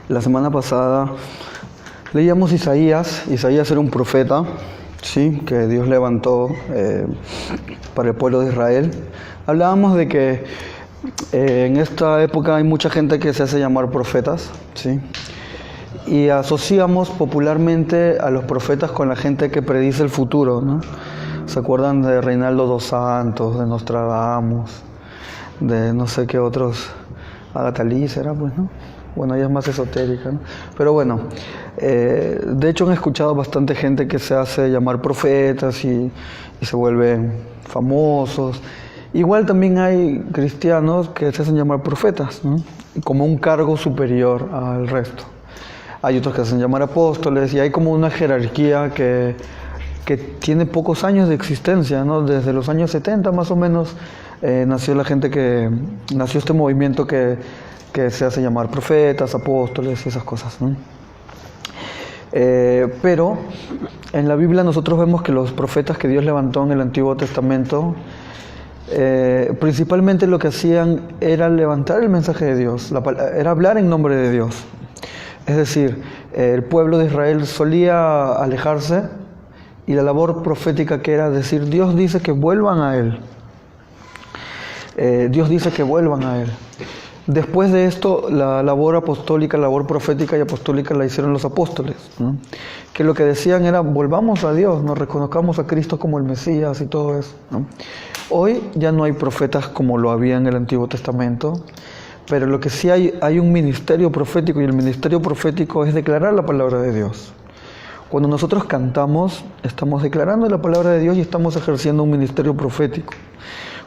La semana pasada leíamos Isaías. Isaías era un profeta, ¿sí?, que Dios levantó para el pueblo de Israel. Hablábamos de que en esta época hay mucha gente que se hace llamar profetas, ¿sí?, y asociamos popularmente a los profetas con la gente que predice el futuro, ¿no? ¿Se acuerdan de Reinaldo dos Santos, de Nostradamus, de no sé qué otros? Agatha Lee era, pues, ¿no? Bueno, ella es más esotérica, ¿no? Pero bueno, de hecho han escuchado bastante gente que se hace llamar profetas y se vuelven famosos. Igual también hay cristianos que se hacen llamar profetas, ¿no?, como un cargo superior al resto. Hay otros que se hacen llamar apóstoles y hay como una jerarquía que tiene pocos años de existencia, ¿no? Desde los años 70 más o menos nació este movimiento que se hace llamar profetas, apóstoles, esas cosas, ¿no? Pero en la Biblia nosotros vemos que los profetas que Dios levantó en el Antiguo Testamento, principalmente lo que hacían era levantar el mensaje de Dios, era hablar en nombre de Dios. Es decir, el pueblo de Israel solía alejarse y la labor profética que era decir: Dios dice que vuelvan a Él. Dios dice que vuelvan a Él. Después de esto, la labor apostólica, la labor profética y apostólica la hicieron los apóstoles, ¿no?, que lo que decían era: volvamos a Dios, nos reconozcamos a Cristo como el Mesías y todo eso, ¿no? Hoy ya no hay profetas como lo había en el Antiguo Testamento, pero lo que sí hay un ministerio profético, y el ministerio profético es declarar la palabra de Dios. Cuando nosotros cantamos, estamos declarando la palabra de Dios y estamos ejerciendo un ministerio profético.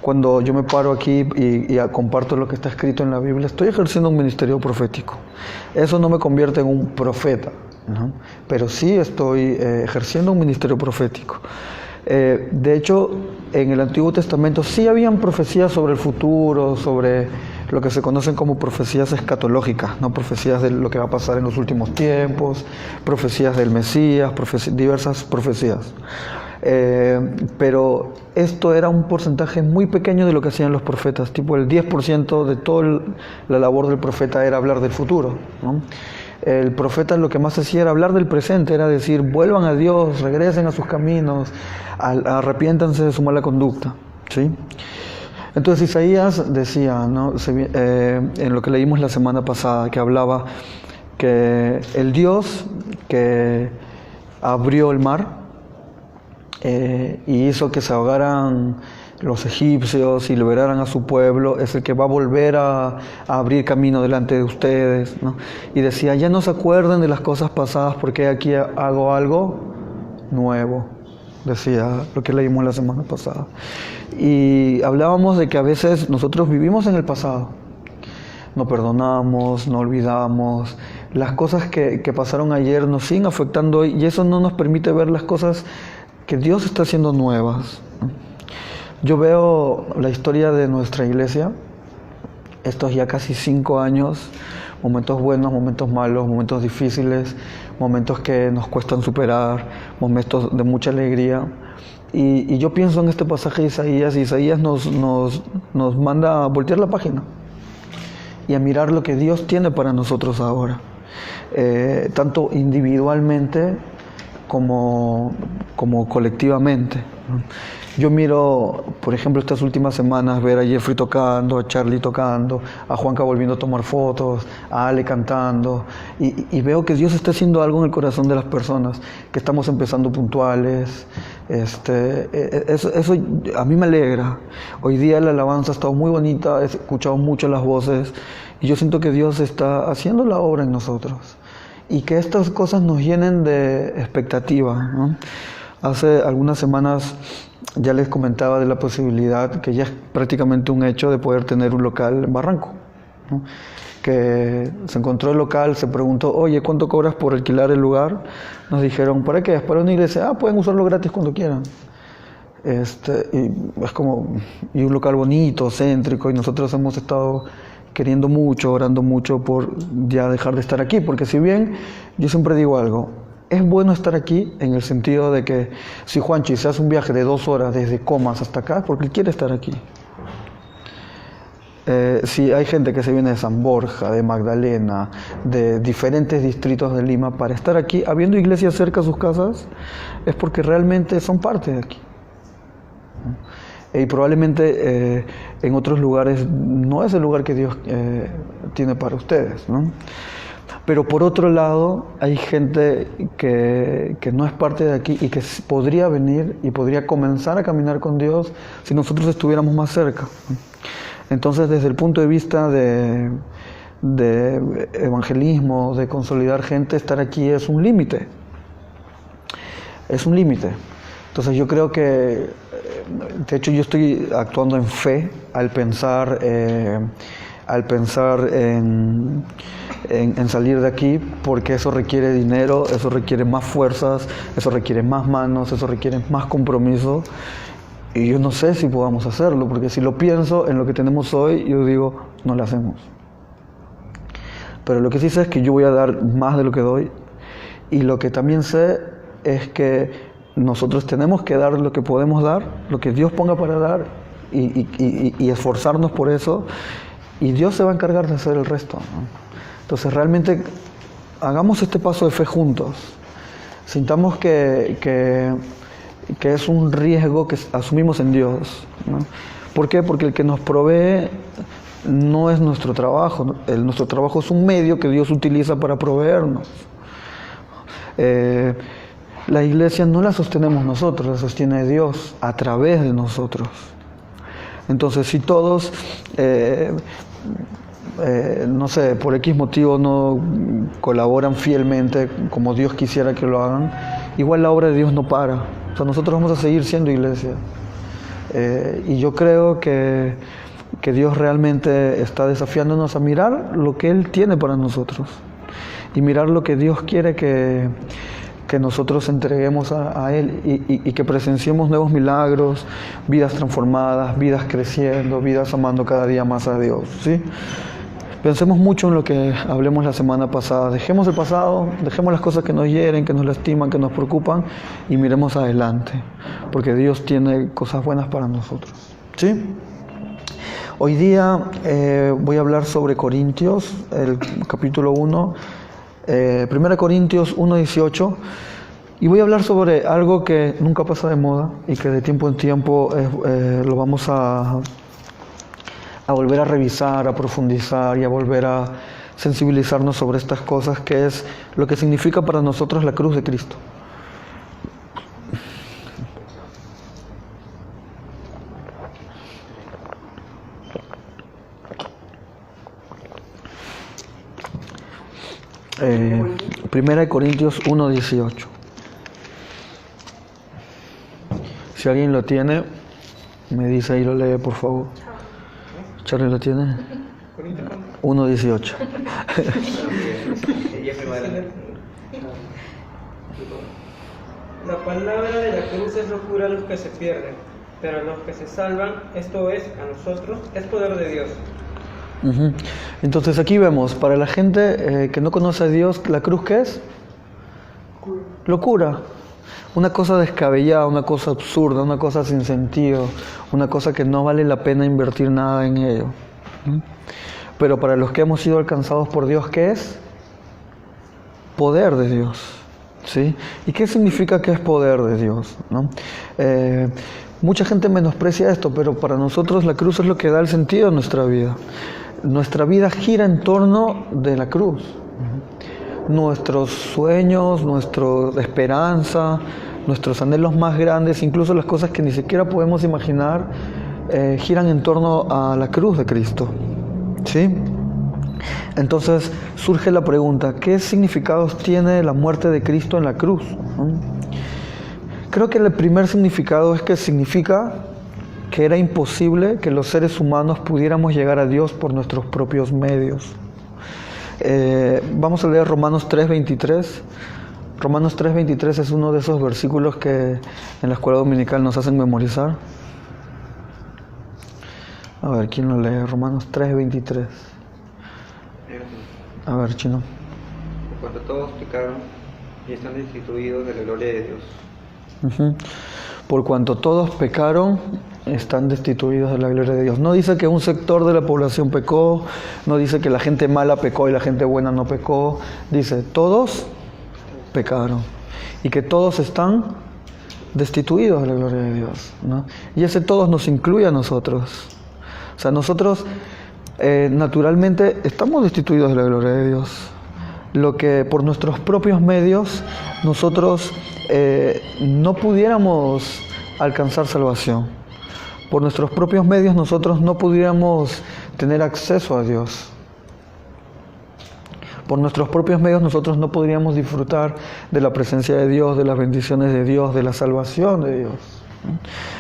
Cuando yo me paro aquí y comparto lo que está escrito en la Biblia, estoy ejerciendo un ministerio profético. Eso no me convierte en un profeta, ¿no?, pero sí estoy ejerciendo un ministerio profético. De hecho, en el Antiguo Testamento sí habían profecías sobre el futuro, sobre lo que se conocen como profecías escatológicas, ¿no?, profecías de lo que va a pasar en los últimos tiempos, profecías del Mesías, diversas profecías. Pero esto era un porcentaje muy pequeño de lo que hacían los profetas. Tipo el 10% de toda la labor del profeta era hablar del futuro, ¿no? El profeta lo que más hacía era hablar del presente, era decir: vuelvan a Dios, regresen a sus caminos, arrepiéntanse de su mala conducta, ¿sí? Entonces Isaías decía, ¿no?, en lo que leímos la semana pasada, que hablaba que el Dios que abrió el mar y hizo que se ahogaran los egipcios y liberaran a su pueblo, es el que va a volver a abrir camino delante de ustedes, ¿no? Y decía: ya no se acuerden de las cosas pasadas, porque aquí hago algo nuevo. Decía lo que leímos la semana pasada. Y hablábamos de que a veces nosotros vivimos en el pasado, no perdonamos, no olvidamos, las cosas que pasaron ayer nos siguen afectando hoy, y eso no nos permite ver las cosas que Dios está haciendo nuevas. Yo veo la historia de nuestra iglesia, estos ya casi 5 años, momentos buenos, momentos malos, momentos difíciles, momentos que nos cuestan superar, momentos de mucha alegría. Y yo pienso en este pasaje de Isaías, y Isaías nos manda a voltear la página y a mirar lo que Dios tiene para nosotros ahora, tanto individualmente como colectivamente, ¿no? Yo miro, por ejemplo, estas últimas semanas, ver a Jeffrey tocando, a Charlie tocando, a Juanca volviendo a tomar fotos, a Ale cantando, y veo que Dios está haciendo algo en el corazón de las personas, que estamos empezando puntuales. Eso a mí me alegra. Hoy día la alabanza ha estado muy bonita, he escuchado mucho las voces, y yo siento que Dios está haciendo la obra en nosotros, y que estas cosas nos llenen de expectativa, ¿no? Hace algunas semanas ya les comentaba de la posibilidad, que ya es prácticamente un hecho, de poder tener un local en Barranco, ¿no? Que se encontró el local, se preguntó: oye, ¿cuánto cobras por alquilar el lugar? Nos dijeron: ¿para qué? Es para una iglesia. Pueden usarlo gratis cuando quieran. Y es como, y un local bonito, céntrico, y nosotros hemos estado queriendo mucho, orando mucho por ya dejar de estar aquí, porque si bien yo siempre digo algo, es bueno estar aquí en el sentido de que si Juanchi se hace un viaje de 2 horas desde Comas hasta acá, porque él quiere estar aquí. Si hay gente que se viene de San Borja, de Magdalena, de diferentes distritos de Lima para estar aquí, habiendo iglesias cerca de sus casas, es porque realmente son parte de aquí. Y probablemente en otros lugares no es el lugar que Dios tiene para ustedes, ¿no? Pero por otro lado, hay gente que no es parte de aquí y que podría venir y podría comenzar a caminar con Dios si nosotros estuviéramos más cerca. Entonces, desde el punto de vista de evangelismo, de consolidar gente, estar aquí es un límite. Es un límite. Entonces yo creo que, de hecho yo estoy actuando en fe al pensar en salir de aquí, porque eso requiere dinero, eso requiere más fuerzas, eso requiere más manos, eso requiere más compromiso, y yo no sé si podamos hacerlo, porque si lo pienso en lo que tenemos hoy, yo digo, no lo hacemos. Pero lo que sí sé es que yo voy a dar más de lo que doy, y lo que también sé es que nosotros tenemos que dar lo que podemos dar, lo que Dios ponga para dar, y esforzarnos por eso, y Dios se va a encargar de hacer el resto, ¿no? Entonces realmente hagamos este paso de fe juntos, sintamos que es un riesgo que asumimos en Dios, ¿no? ¿Por qué? Porque el que nos provee no es nuestro trabajo, ¿no? Nuestro trabajo es un medio que Dios utiliza para proveernos. La iglesia no la sostenemos nosotros, la sostiene Dios a través de nosotros. Entonces, si todos, no sé, por X motivo no colaboran fielmente como Dios quisiera que lo hagan, igual la obra de Dios no para. O sea, nosotros vamos a seguir siendo iglesia. Y yo creo que Dios realmente está desafiándonos a mirar lo que Él tiene para nosotros y mirar lo que Dios quiere que nosotros entreguemos a Él y que presenciemos nuevos milagros, vidas transformadas, vidas creciendo, vidas amando cada día más a Dios, ¿sí? Pensemos mucho en lo que hablemos la semana pasada. Dejemos el pasado, dejemos las cosas que nos hieren, que nos lastiman, que nos preocupan y miremos adelante, porque Dios tiene cosas buenas para nosotros, ¿sí? Hoy día voy a hablar sobre Corintios, el capítulo 1, 1 Corintios 1:18, y voy a hablar sobre algo que nunca pasa de moda y que de tiempo en tiempo lo vamos a volver a revisar, a profundizar y a volver a sensibilizarnos sobre estas cosas, que es lo que significa para nosotros la cruz de Cristo. Primera de Corintios 1:18. Si alguien lo tiene, me dice y lo lee, por favor. ¿Charlie lo tiene? 1:18. La palabra de la cruz es locura a los que se pierden, pero a los que se salvan, esto es, a nosotros, es poder de Dios. Entonces aquí vemos, para la gente que no conoce a Dios, ¿la cruz qué es? Locura. Una cosa descabellada, una cosa absurda, una cosa sin sentido, una cosa que no vale la pena invertir nada en ello. Pero para los que hemos sido alcanzados por Dios, ¿qué es? Poder de Dios, ¿sí? ¿Y qué significa que es poder de Dios, ¿no? Mucha gente menosprecia esto, pero para nosotros la cruz es lo que da el sentido a nuestra vida. Nuestra vida gira en torno de la cruz. Nuestros sueños, nuestra esperanza, nuestros anhelos más grandes, incluso las cosas que ni siquiera podemos imaginar, giran en torno a la cruz de Cristo, ¿sí? Entonces surge la pregunta, ¿qué significados tiene la muerte de Cristo en la cruz? Creo que el primer significado es que significa que era imposible que los seres humanos pudiéramos llegar a Dios por nuestros propios medios. Vamos a leer Romanos 3:23. Romanos 3:23 es uno de esos versículos que en la escuela dominical nos hacen memorizar. A ver, ¿quién lo lee? Romanos 3:23. A ver, Chino. Por cuanto todos pecaron y están destituidos de la gloria de Dios. Por cuanto todos pecaron están destituidos de la gloria de Dios. No dice que un sector de la población pecó, no dice que la gente mala pecó y la gente buena no pecó. Dice, todos pecaron y que todos están destituidos de la gloria de Dios, ¿no? Y ese todos nos incluye a nosotros. O sea, nosotros naturalmente estamos destituidos de la gloria de Dios. Lo que por nuestros propios medios nosotros no pudiéramos alcanzar salvación. Por nuestros propios medios nosotros no pudiéramos tener acceso a Dios. Por nuestros propios medios nosotros no podríamos disfrutar de la presencia de Dios, de las bendiciones de Dios, de la salvación de Dios.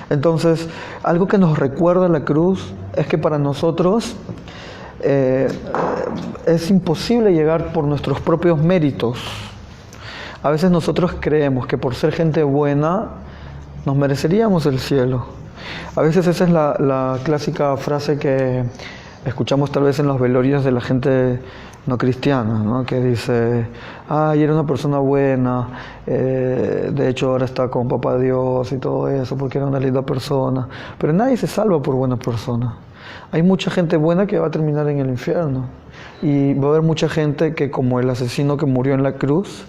Entonces, algo que nos recuerda la cruz es que para nosotros es imposible llegar por nuestros propios méritos. A veces nosotros creemos que por ser gente buena nos mereceríamos el cielo. A veces esa es la clásica frase que escuchamos tal vez en los velorios de la gente no cristiana, ¿no? Que dice, ay, era una persona buena, de hecho ahora está con papá Dios y todo eso, porque era una linda persona. Pero nadie se salva por buena persona. Hay mucha gente buena que va a terminar en el infierno. Y va a haber mucha gente que, como el asesino que murió en la cruz,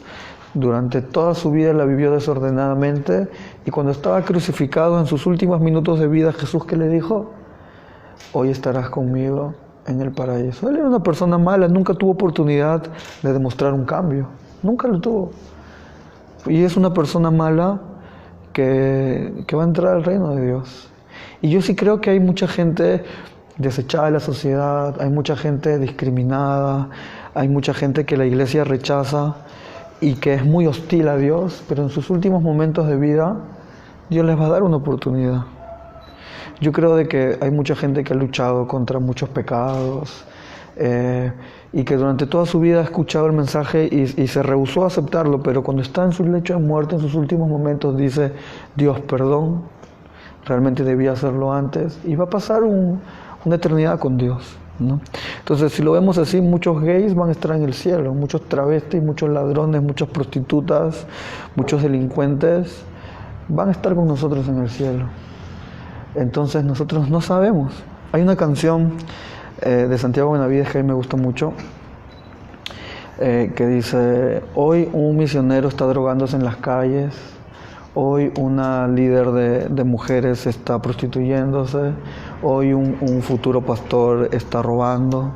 durante toda su vida la vivió desordenadamente, y cuando estaba crucificado en sus últimos minutos de vida, Jesús, ¿qué le dijo? Hoy estarás conmigo en el paraíso. Él era una persona mala, nunca tuvo oportunidad de demostrar un cambio, nunca lo tuvo. Y es una persona mala que va a entrar al reino de Dios. Y yo sí creo que hay mucha gente desechada de la sociedad, hay mucha gente discriminada, hay mucha gente que la iglesia rechaza y que es muy hostil a Dios, pero en sus últimos momentos de vida Dios les va a dar una oportunidad. Yo creo de que hay mucha gente que ha luchado contra muchos pecados y que durante toda su vida ha escuchado el mensaje y se rehusó a aceptarlo, pero cuando está en su lecho de muerte, en sus últimos momentos, dice, Dios, perdón, realmente debía hacerlo antes, y va a pasar una eternidad con Dios, ¿no? Entonces, si lo vemos así, muchos gays van a estar en el cielo, muchos travestis, muchos ladrones, muchas prostitutas, muchos delincuentes van a estar con nosotros en el cielo. Entonces nosotros no sabemos. Hay una canción de Santiago Benavides que a mí me gusta mucho, que dice, hoy un misionero está drogándose en las calles, hoy una líder de mujeres está prostituyéndose, hoy un futuro pastor está robando.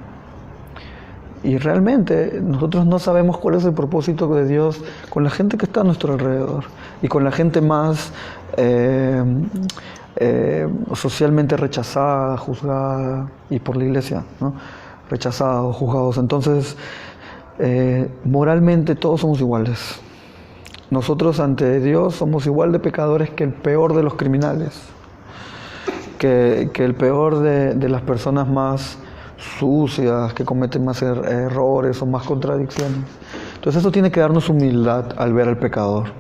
Y realmente nosotros no sabemos cuál es el propósito de Dios con la gente que está a nuestro alrededor y con la gente más socialmente rechazada, juzgada, y por la iglesia, ¿no? Rechazados, juzgados. Entonces, moralmente todos somos iguales. Nosotros ante Dios somos igual de pecadores que el peor de los criminales, que el peor de las personas más sucias, que cometen más errores o más contradicciones. Entonces eso tiene que darnos humildad al ver al pecador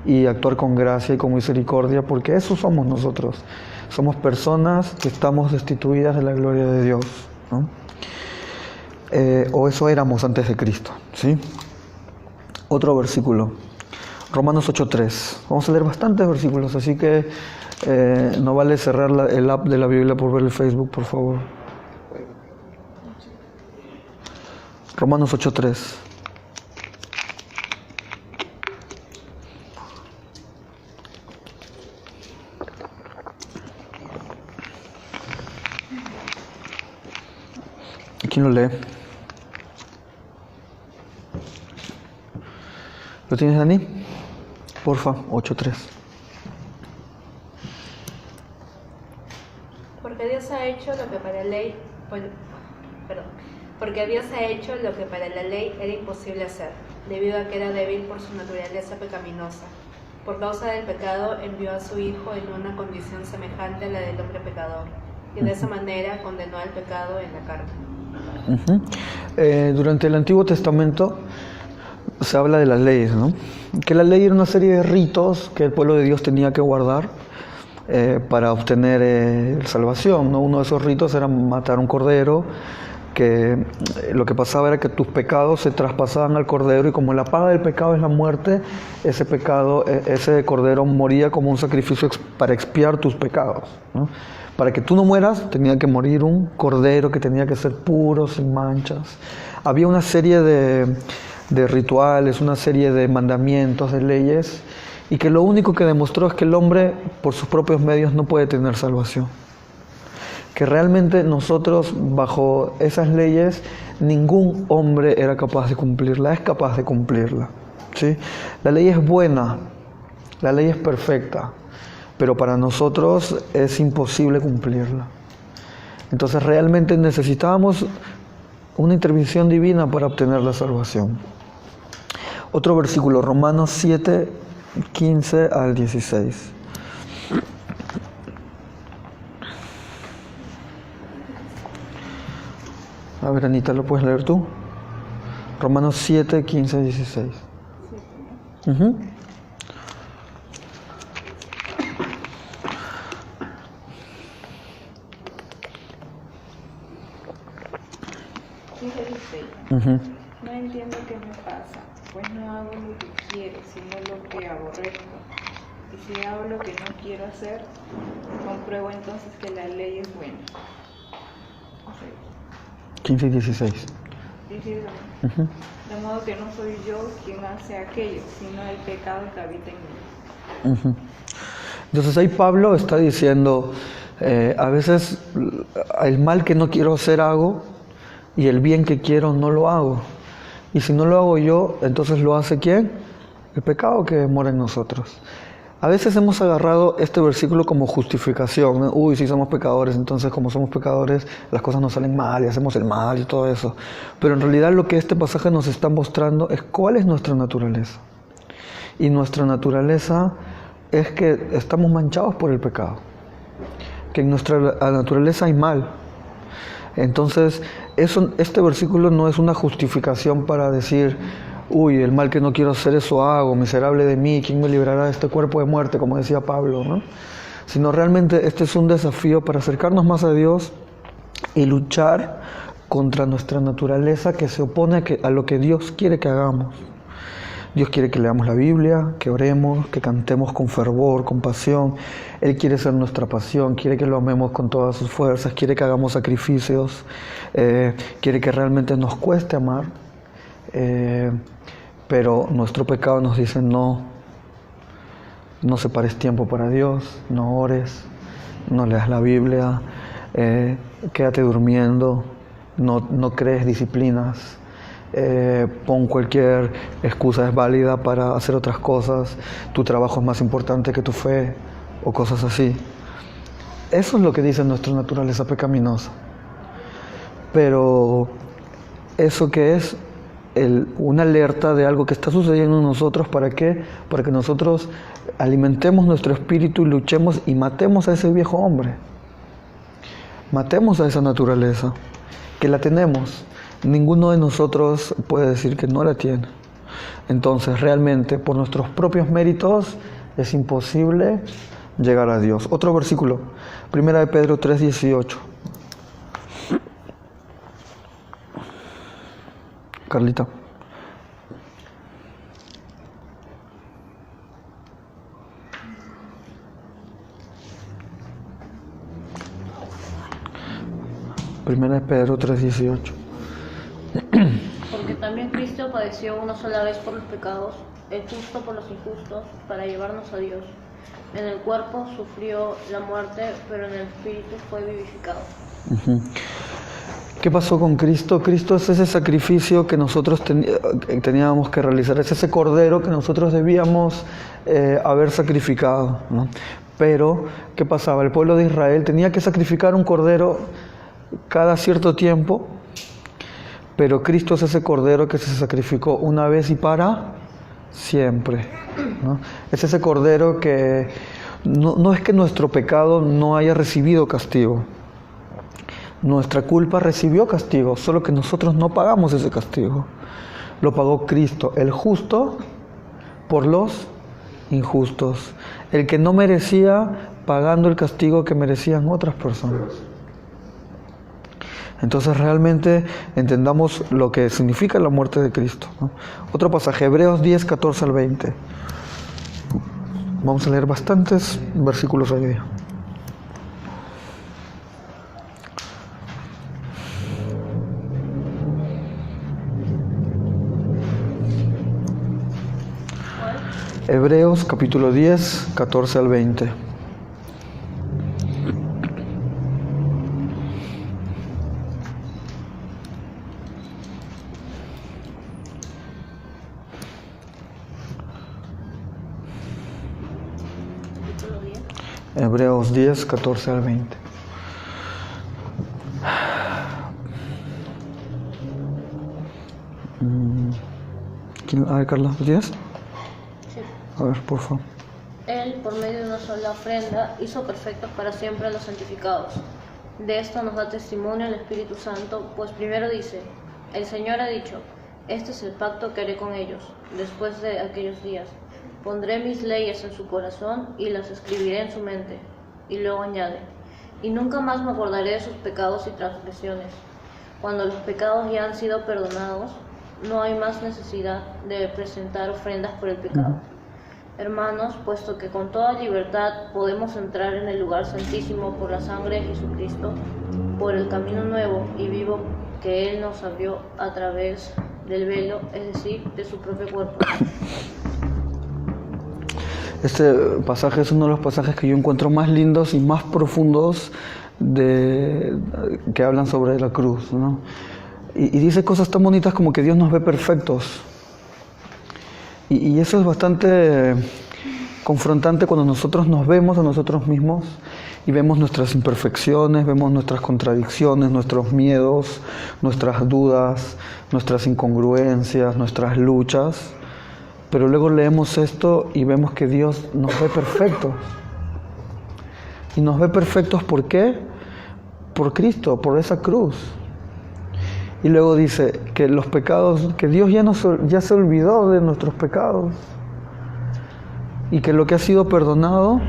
y actuar con gracia y con misericordia, porque eso somos nosotros. Somos personas que estamos destituidas de la gloria de Dios, ¿no? O eso éramos antes de Cristo, ¿sí? Otro versículo, Romanos 8:3. Vamos a leer bastantes versículos, así que no vale cerrar el app de la Biblia por ver el Facebook, por favor. Romanos 8:3. ¿Quién lo lee? ¿Lo tienes, Dani? Porfa, 8:3. Porque Dios ha hecho lo que para la ley, porque Dios ha hecho lo que para la ley era imposible hacer, debido a que era débil por su naturaleza pecaminosa. Por causa del pecado envió a su Hijo en una condición semejante a la del hombre pecador, y de esa manera condenó al pecado en la carne. Durante el Antiguo Testamento se habla de las leyes, ¿no? Que la ley era una serie de ritos que el pueblo de Dios tenía que guardar para obtener salvación, ¿no? Uno de esos ritos era matar un cordero que lo que pasaba era que tus pecados se traspasaban al cordero, y como la paga del pecado es la muerte, ese cordero moría como un sacrificio para expiar tus pecados, ¿no? Para que tú no mueras tenía que morir un cordero que tenía que ser puro, sin manchas. Había una serie de rituales, una serie de mandamientos, de leyes, y que lo único que demostró es que el hombre por sus propios medios no puede tener salvación. Que realmente nosotros, bajo esas leyes, ningún hombre era capaz de cumplirla, es capaz de cumplirla, ¿sí? La ley es buena, la ley es perfecta, pero para nosotros es imposible cumplirla. Entonces realmente necesitábamos una intervención divina para obtener la salvación. Otro versículo, Romanos 7, 15 al 16. A ver, Anita, ¿lo puedes leer tú? Romanos 7, 15, 16. Uh-huh. Uh-huh. No entiendo qué me pasa, pues no hago lo que quiero, sino lo que aborrezco. Y si hago lo que no quiero hacer, compruebo entonces que la ley es buena. 15 y 16. Uh-huh. De modo que no soy yo quien hace aquello, sino el pecado que habita en mí. Uh-huh. Entonces ahí Pablo está diciendo, a veces el mal que no quiero hacer hago, y el bien que quiero no lo hago. Y si no lo hago yo, entonces lo hace ¿quién? El pecado que mora en nosotros. A veces hemos agarrado este versículo como justificación, ¿no? Uy, si somos pecadores, entonces como somos pecadores, las cosas nos salen mal y hacemos el mal y todo eso. Pero en realidad lo que este pasaje nos está mostrando es cuál es nuestra naturaleza. Y nuestra naturaleza es que estamos manchados por el pecado. Que en nuestra naturaleza hay mal. Entonces, este versículo no es una justificación para decir, uy, el mal que no quiero hacer, eso hago, miserable de mí, ¿quién me librará de este cuerpo de muerte? Como decía Pablo, ¿no? Sino realmente este es un desafío para acercarnos más a Dios y luchar contra nuestra naturaleza que se opone a lo que Dios quiere que hagamos. Dios quiere que leamos la Biblia, que oremos, que cantemos con fervor, con pasión. Él quiere ser nuestra pasión, quiere que lo amemos con todas sus fuerzas, quiere que hagamos sacrificios, quiere que realmente nos cueste amar. Pero nuestro pecado nos dice no separes tiempo para Dios, no ores, no leas la Biblia, quédate durmiendo, no crees disciplinas. Pon cualquier excusa es válida para hacer otras cosas, tu trabajo es más importante que tu fe o cosas así. Eso es lo que dice nuestra naturaleza pecaminosa. Pero eso que es una alerta de algo que está sucediendo en nosotros, ¿para qué? Para que nosotros alimentemos nuestro espíritu y luchemos y matemos a ese viejo hombre. Matemos a esa naturaleza, que la tenemos. Ninguno de nosotros puede decir que no la tiene. Entonces, realmente, por nuestros propios méritos, es imposible llegar a Dios. Otro versículo, 1 de Pedro 3:18. Carlita. Primera de Pedro 3:18. Porque también Cristo padeció una sola vez por los pecados, el justo por los injustos, para llevarnos a Dios. En el cuerpo sufrió la muerte, pero en el espíritu fue vivificado. Uh-huh. ¿Qué pasó con Cristo? Cristo es ese sacrificio que nosotros teníamos que realizar, es ese cordero que nosotros debíamos haber sacrificado, ¿no? Pero, ¿qué pasaba? El pueblo de Israel tenía que sacrificar un cordero cada cierto tiempo, pero Cristo es ese cordero que se sacrificó una vez y para siempre, ¿no? Es ese cordero que no es que nuestro pecado no haya recibido castigo. Nuestra culpa recibió castigo, solo que nosotros no pagamos ese castigo. Lo pagó Cristo, el justo por los injustos, el que no merecía pagando el castigo que merecían otras personas. Entonces realmente entendamos lo que significa la muerte de Cristo, ¿no? Otro pasaje, Hebreos 10, 14 al 20. Vamos a leer bastantes versículos hoy día. Hebreos capítulo 10, 14 al 20. Hebreos 10, 14 al 20. A ver, Carla, ¿lo tienes? Sí. A ver, por favor. Él, por medio de una sola ofrenda, hizo perfectos para siempre a los santificados. De esto nos da testimonio el Espíritu Santo, pues primero dice, el Señor ha dicho, este es el pacto que haré con ellos, después de aquellos días. Pondré mis leyes en su corazón y las escribiré en su mente. Y luego añade, y nunca más me acordaré de sus pecados y transgresiones. Cuando los pecados ya han sido perdonados, no hay más necesidad de presentar ofrendas por el pecado. Hermanos, puesto que con toda libertad podemos entrar en el lugar santísimo por la sangre de Jesucristo, por el camino nuevo y vivo que Él nos abrió a través del velo, es decir, de su propio cuerpo. Este pasaje es uno de los pasajes que yo encuentro más lindos y más profundos que hablan sobre la cruz, ¿no? Y dice cosas tan bonitas como que Dios nos ve perfectos. Y eso es bastante confrontante cuando nosotros nos vemos a nosotros mismos y vemos nuestras imperfecciones, vemos nuestras contradicciones, nuestros miedos, nuestras dudas, nuestras incongruencias, nuestras luchas. Pero luego leemos esto y vemos que Dios nos ve perfectos. Y nos ve perfectos, ¿por qué? Por Cristo, por esa cruz. Y luego dice que los pecados, que Dios ya se olvidó de nuestros pecados. Y que lo que ha sido perdonado,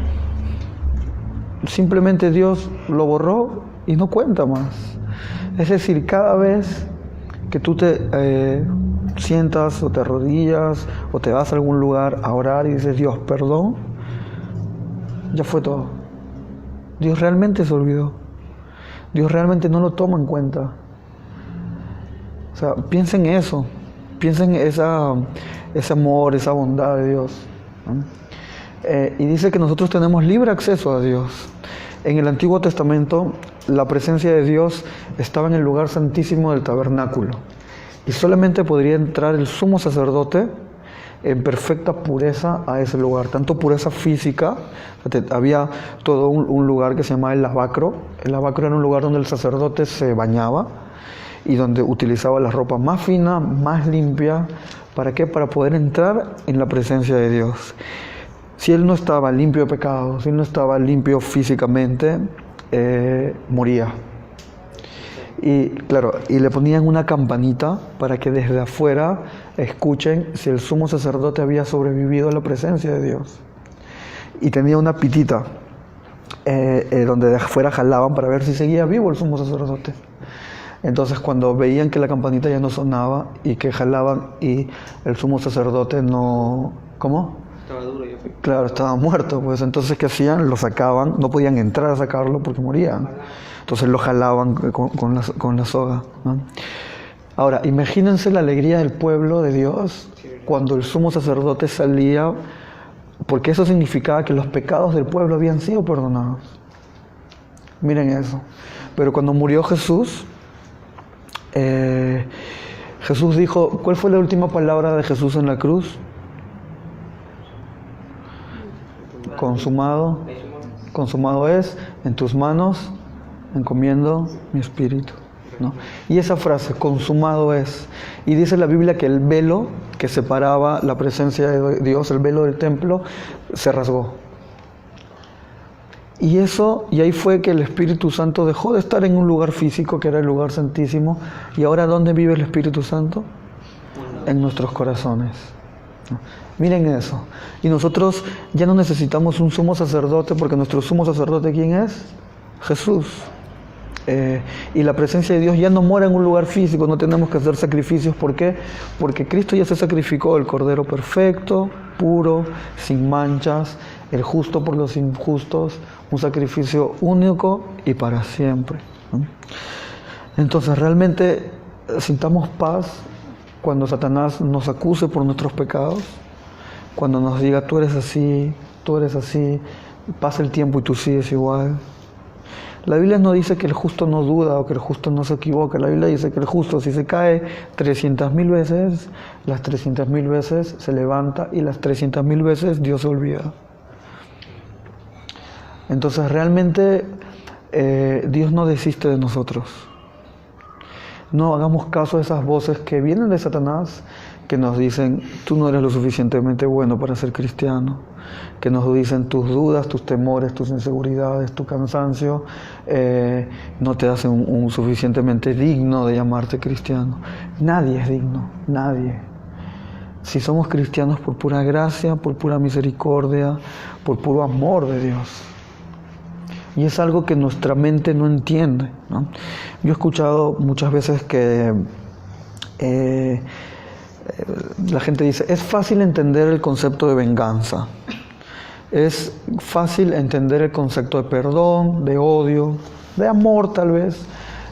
simplemente Dios lo borró y no cuenta más. Es decir, cada vez que tú te sientas o te arrodillas o te vas a algún lugar a orar y dices, Dios, perdón, ya fue todo. Dios realmente se olvidó. Dios realmente no lo toma en cuenta. O sea, piensen en eso, piensen en ese amor, esa bondad de Dios, ¿no? Y dice que nosotros tenemos libre acceso a Dios. En el Antiguo Testamento, la presencia de Dios estaba en el lugar santísimo del tabernáculo. Y solamente podría entrar el sumo sacerdote en perfecta pureza a ese lugar, tanto pureza física, había todo un lugar que se llamaba el lavacro. El lavacro era un lugar donde el sacerdote se bañaba y donde utilizaba la ropa más fina, más limpia. ¿Para qué? Para poder entrar en la presencia de Dios. Si él no estaba limpio de pecado, si él no estaba limpio físicamente, moría. Y claro, y le ponían una campanita para que desde afuera escuchen si el sumo sacerdote había sobrevivido a la presencia de Dios. Y tenía una pitita donde de afuera jalaban para ver si seguía vivo el sumo sacerdote. Entonces cuando veían que la campanita ya no sonaba y que jalaban y el sumo sacerdote no... ¿Cómo? Estaba duro, yo fui. Claro, estaba muerto, pues entonces ¿qué hacían? Lo sacaban, no podían entrar a sacarlo porque morían. Entonces lo jalaban con la soga, ¿no? Ahora, imagínense la alegría del pueblo de Dios cuando el sumo sacerdote salía, porque eso significaba que los pecados del pueblo habían sido perdonados. Miren eso. Pero cuando murió Jesús, Jesús dijo, ¿cuál fue la última palabra de Jesús en la cruz? Consumado. Consumado es, en tus manos encomiendo mi espíritu, ¿no? Y esa frase, consumado es, y dice la Biblia que el velo que separaba la presencia de Dios, el velo del templo, se rasgó. Y ahí fue que el Espíritu Santo dejó de estar en un lugar físico, que era el lugar santísimo, y ahora ¿dónde vive el Espíritu Santo? En nuestros corazones, ¿no? Miren eso. Y nosotros ya no necesitamos un sumo sacerdote, porque nuestro sumo sacerdote, ¿quién es? Jesús. Y la presencia de Dios ya no mora en un lugar físico, no tenemos que hacer sacrificios. ¿Por qué? Porque Cristo ya se sacrificó, el Cordero perfecto, puro, sin manchas, el justo por los injustos, un sacrificio único y para siempre, ¿no? Entonces realmente sintamos paz cuando Satanás nos acuse por nuestros pecados, cuando nos diga tú eres así, pasa el tiempo y tú sigues igual. La Biblia no dice que el justo no duda o que el justo no se equivoca. La Biblia dice que el justo, si se cae 300.000 veces, las 300.000 veces se levanta y las 300.000 veces Dios se olvida. Entonces realmente Dios no desiste de nosotros. No hagamos caso a esas voces que vienen de Satanás, que nos dicen, tú no eres lo suficientemente bueno para ser cristiano, que nos dicen tus dudas, tus temores, tus inseguridades, tu cansancio, no te hacen un suficientemente digno de llamarte cristiano. Nadie es digno, nadie. Si somos cristianos por pura gracia, por pura misericordia, por puro amor de Dios. Y es algo que nuestra mente no entiende, ¿no? Yo he escuchado muchas veces que la gente dice, es fácil entender el concepto de venganza, es fácil entender el concepto de perdón, de odio, de amor tal vez.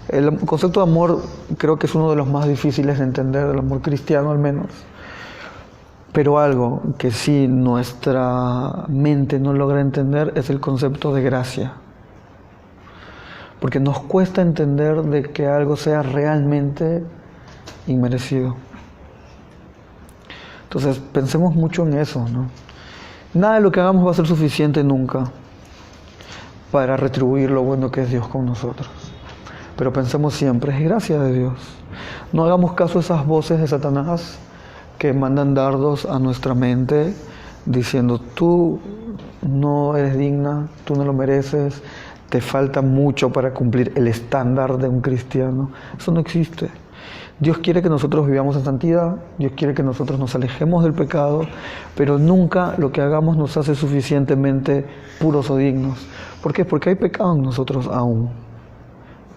El concepto de amor creo que es uno de los más difíciles de entender, del amor cristiano al menos. Pero algo que sí nuestra mente no logra entender es el concepto de gracia. Porque nos cuesta entender de que algo sea realmente inmerecido. Entonces pensemos mucho en eso, ¿no? Nada de lo que hagamos va a ser suficiente nunca para retribuir lo bueno que es Dios con nosotros. Pero pensemos siempre, es gracia de Dios. No hagamos caso a esas voces de Satanás que mandan dardos a nuestra mente diciendo, tú no eres digna, tú no lo mereces, te falta mucho para cumplir el estándar de un cristiano. Eso no existe. Dios quiere que nosotros vivamos en santidad, Dios quiere que nosotros nos alejemos del pecado, pero nunca lo que hagamos nos hace suficientemente puros o dignos. ¿Por qué? Porque hay pecado en nosotros aún.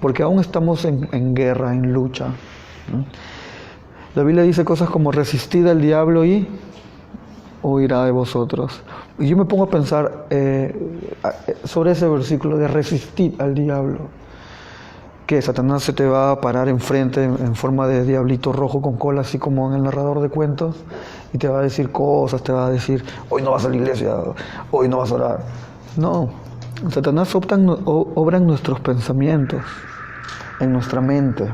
Porque aún estamos en guerra, en lucha, ¿no? La Biblia dice cosas como resistid al diablo y huirá de vosotros. Y yo me pongo a pensar sobre ese versículo de resistir al diablo. Que Satanás se te va a parar enfrente en forma de diablito rojo con cola, así como en el narrador de cuentos, y te va a decir cosas, te va a decir, hoy no vas a la iglesia, hoy no vas a orar. No, Satanás obra en nuestros pensamientos, en nuestra mente.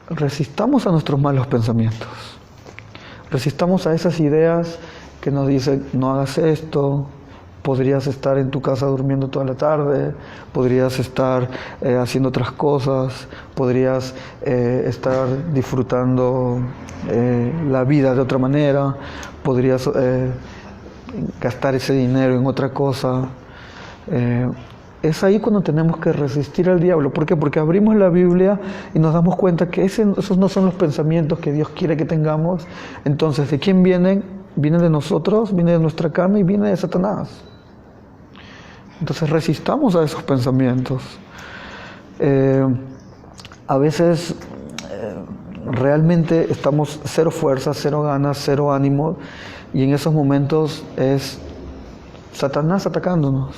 Resistamos a nuestros malos pensamientos. Resistamos a esas ideas que nos dicen, no hagas esto, podrías estar en tu casa durmiendo toda la tarde, podrías estar haciendo otras cosas, podrías estar disfrutando la vida de otra manera, podrías gastar ese dinero en otra cosa. Es ahí cuando tenemos que resistir al diablo. ¿Por qué? Porque abrimos la Biblia y nos damos cuenta que esos no son los pensamientos que Dios quiere que tengamos. Entonces, ¿de quién vienen? Vienen de nosotros, viene de nuestra carne y viene de Satanás. Entonces resistamos a esos pensamientos. A veces realmente estamos cero fuerza, cero ganas, cero ánimo, y en esos momentos es Satanás atacándonos.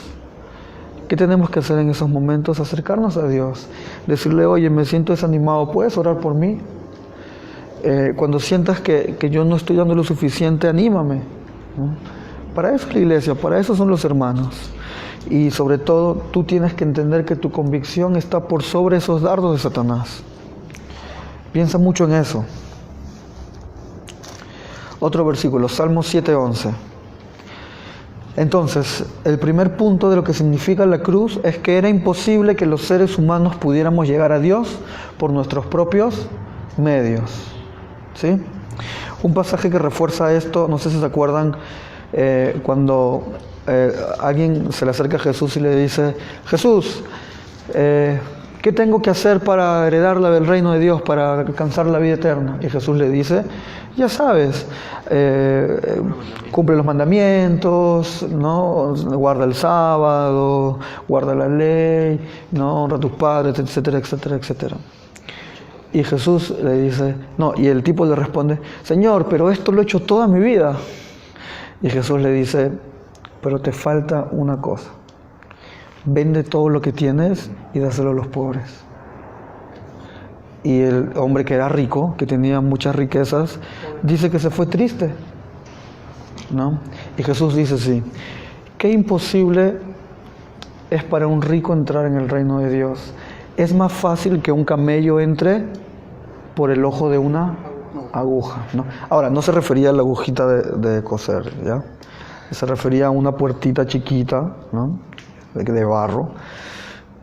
¿Qué tenemos que hacer en esos momentos? Acercarnos a Dios, decirle, oye, me siento desanimado, ¿puedes orar por mí? Cuando sientas que yo no estoy dando lo suficiente, anímame, ¿no? Para eso es la iglesia, para eso son los hermanos. Y sobre todo, tú tienes que entender que tu convicción está por sobre esos dardos de Satanás. Piensa mucho en eso. Otro versículo, Salmo 7:11. Entonces, el primer punto de lo que significa la cruz es que era imposible que los seres humanos pudiéramos llegar a Dios por nuestros propios medios. ¿Sí? Un pasaje que refuerza esto, no sé si se acuerdan, cuando alguien se le acerca a Jesús y le dice, Jesús, ¿qué tengo que hacer para heredar el reino de Dios, para alcanzar la vida eterna? Y Jesús le dice, ya sabes, cumple los mandamientos, ¿no? Guarda el sábado, guarda la ley, ¿no? Honra a tus padres, etcétera, etcétera, etcétera. Y Jesús le dice, no, y el tipo le responde, Señor, pero esto lo he hecho toda mi vida. Y Jesús le dice, pero te falta una cosa. Vende todo lo que tienes y dáselo a los pobres. Y el hombre que era rico, que tenía muchas riquezas, dice que se fue triste, ¿no? Y Jesús dice sí, qué imposible es para un rico entrar en el reino de Dios. Es más fácil que un camello entre por el ojo de una aguja, ¿no? Ahora, no se refería a la agujita de coser, ¿ya? Se refería a una puertita chiquita, ¿no? De barro.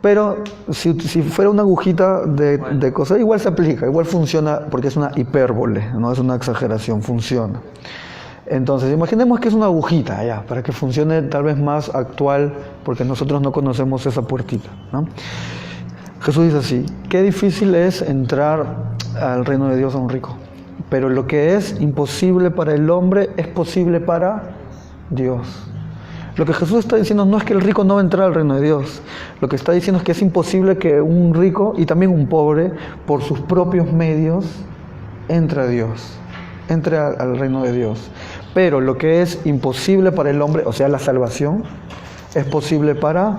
Pero si fuera una agujita de coser, igual se aplica, igual funciona, porque es una hipérbole, no es una exageración, funciona. Entonces, imaginemos que es una agujita, ya, para que funcione tal vez más actual, porque nosotros no conocemos esa puertita, ¿no? Jesús dice así, qué difícil es entrar al reino de Dios a un rico, pero lo que es imposible para el hombre es posible para Dios. Lo que Jesús está diciendo no es que el rico no va a entrar al reino de Dios, lo que está diciendo es que es imposible que un rico y también un pobre, por sus propios medios, entre a Dios, entre al reino de Dios. Pero lo que es imposible para el hombre, o sea, la salvación, es posible para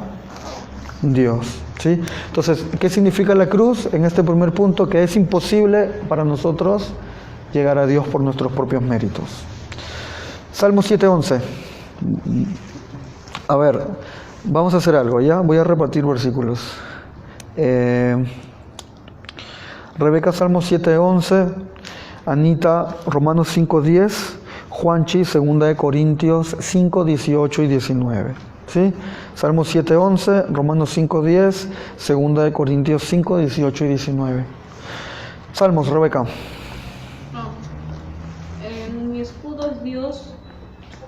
Dios, ¿sí? Entonces, ¿qué significa la cruz? En este primer punto, que es imposible para nosotros llegar a Dios por nuestros propios méritos. Salmo 7:11. A ver, vamos a hacer algo, ¿ya? Voy a repartir versículos. Rebeca, Salmo 7:11. Anita, Romanos 5:10. Juanchi, 2 Corintios 5:18 y 19. ¿Sí? Salmo 7:11, Romanos 5:10, 2 Corintios 5:18 y 19. Salmos, Rebeca. Mi escudo es Dios,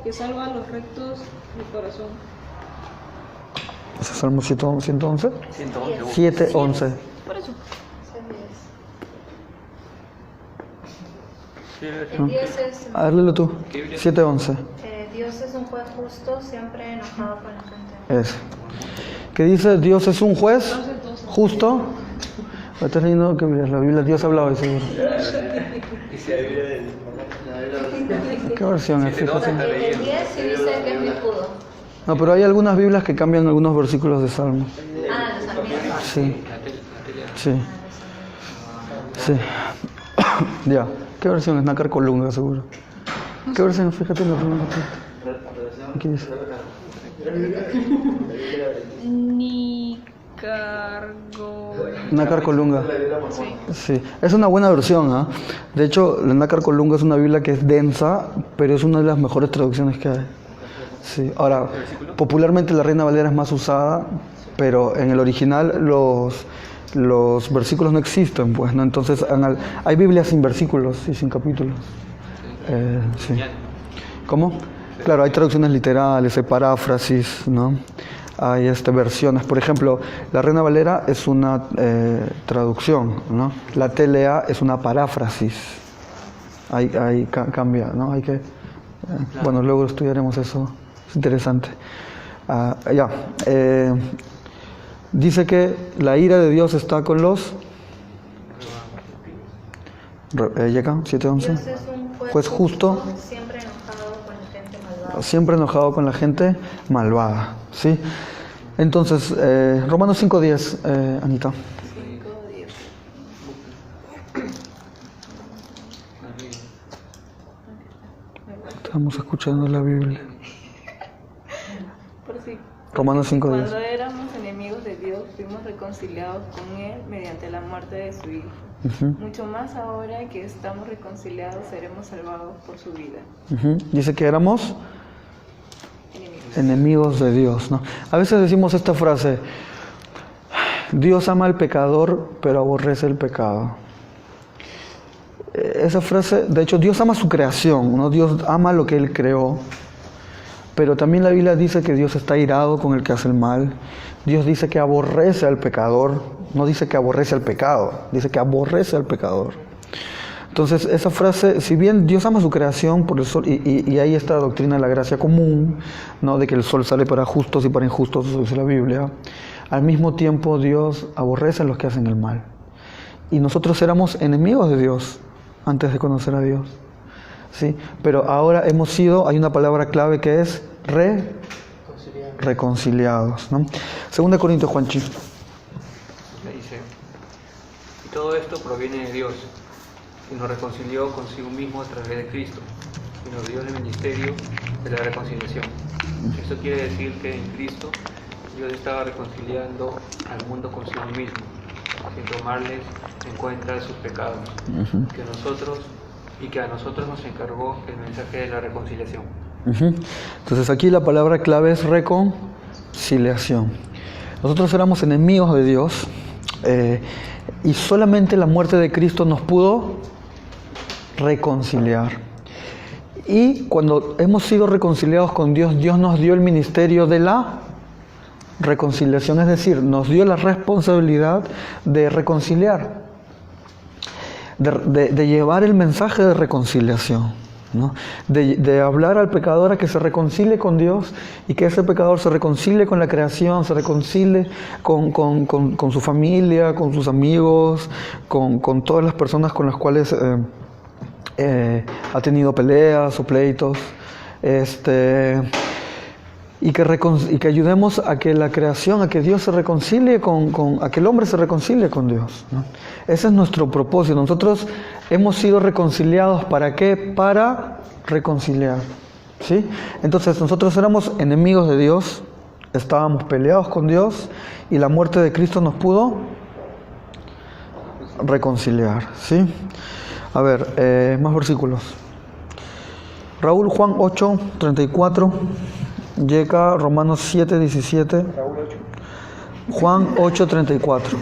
que salva a los rectos de corazón. ¿Ese es Salmo 111? 7:11. Por eso. Dios es, A ver, léelo tú. 7:11. Dios es un juez justo, siempre enojado con la gente. Ese. ¿Qué dice? Dios es un juez justo. ¿Estás leyendo que la Biblia? Dios ha hablado de seguro. ¿Qué versión es? Fíjate. El 10 sí dice que es mi escudo. No, pero hay algunas Biblias que cambian algunos versículos de Salmo. Ah, los ambientes. Sí. Sí. Sí. Ya. ¿Qué versión es? Nácar Colunga, seguro. ¿Qué versión? Fíjate en la primera parte. ¿Qué dice? Nácar Colunga. Sí. Es una buena versión, ¿ah? De hecho, la Nácar Colunga es una Biblia que es densa, pero es una de las mejores traducciones que hay. Sí. Ahora, popularmente la Reina Valera es más usada, pero en el original los versículos no existen, pues, ¿no? Entonces hay Biblias sin versículos y sin capítulos. Sí. ¿Cómo? Claro, hay traducciones literales, hay paráfrasis, ¿no? Hay versiones. Por ejemplo, la Reina Valera es una traducción, ¿no? La TLA es una paráfrasis. Ahí cambia, ¿no? Hay que... bueno, luego estudiaremos eso. Es interesante. Ya. Dice que la ira de Dios está con los... ¿Llega? 7:11. Dios es un Juez justo, siempre enojado con la gente malvada. siempre enojado con la gente malvada, ¿sí? Entonces, Romanos 5:10, Anita. 5:10. Estamos escuchando la Biblia. Por si Romanos 5:10. cuando éramos enemigos de Dios, fuimos reconciliados con Él mediante la muerte de su Hijo. Mucho más ahora que estamos reconciliados, seremos salvados por su vida. Dice que éramos enemigos de Dios, ¿no? A veces decimos esta frase: Dios ama al pecador, pero aborrece el pecado. Esa frase, de hecho, Dios ama su creación, ¿no? Dios ama lo que Él creó, Pero también la Biblia dice que Dios está irado con el que hace el mal. Dios dice que aborrece al pecador. No dice que aborrece al pecado, dice que aborrece al pecador. Entonces, esa frase, si bien Dios ama su creación por el sol, y ahí está la doctrina de la gracia común, ¿no? De que el sol sale para justos y para injustos, eso dice la Biblia, al mismo tiempo Dios aborrece a los que hacen el mal. Y nosotros éramos enemigos de Dios antes de conocer a Dios, ¿sí? Pero ahora hemos sido, hay una palabra clave que es reconciliados, ¿no? 2 Corintios, Juanchi. Dice, y todo esto proviene de Dios, y nos reconcilió consigo mismo a través de Cristo, y nos dio el ministerio de la reconciliación. Esto quiere decir que en Cristo Dios estaba reconciliando al mundo consigo mismo, sin tomarles en cuenta sus pecados, que a nosotros nos encargó el mensaje de la reconciliación. Entonces aquí la palabra clave es reconciliación. Nosotros éramos enemigos de Dios, y solamente la muerte de Cristo nos pudo reconciliar. Y cuando hemos sido reconciliados con Dios, Dios nos dio el ministerio de la reconciliación, es decir, nos dio la responsabilidad de reconciliar, de llevar el mensaje de reconciliación, ¿no? De hablar al pecador a que se reconcilie con Dios y que ese pecador se reconcilie con la creación, se reconcilie con su familia, con sus amigos, con todas las personas con las cuales ha tenido peleas o pleitos, y que ayudemos a que la creación, a que Dios se reconcilie a que el hombre se reconcilie con Dios, ¿no? Ese es nuestro propósito. Nosotros hemos sido reconciliados, ¿para qué? Para reconciliar, ¿sí? Entonces nosotros éramos enemigos de Dios, estábamos peleados con Dios, y la muerte de Cristo nos pudo reconciliar, ¿sí? A ver, más versículos. Raúl, Juan 8, 34. Yeca, Romanos 7, 17. Juan 8, 34.